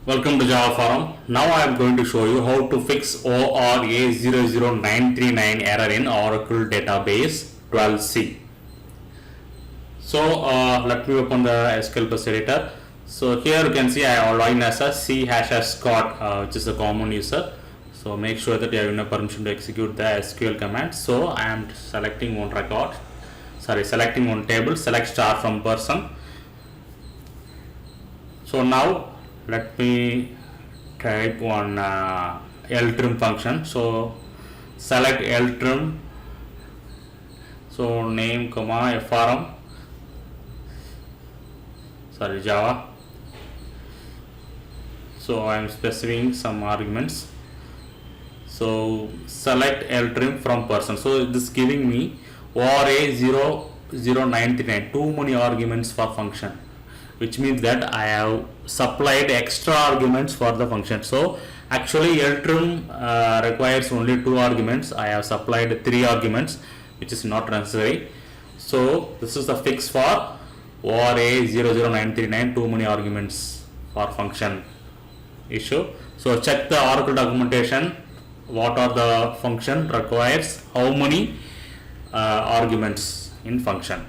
Welcome to Java Forum. Now I am going to show you how to fix ORA-00939 error in Oracle database 12c. So let me open the SQL Plus editor. So here you can see I am logged in as a C # Scott, which is a common user. So make sure that you have enough permission to execute the SQL command. So I am selecting one selecting one table, select star from person. So now let me type one ltrim function. So select ltrim, so name comma frm Java. So I am specifying some arguments. So select ltrim from person. So this is giving me ORA-00939, too many arguments for function, which means that I have supplied extra arguments for the function. So actually ltrim requires only 2 arguments. I have supplied 3 arguments, which is not necessary. So this is the fix for ORA-00939, too many arguments for function issue. So check the Oracle documentation, what are the function requires how many arguments in function.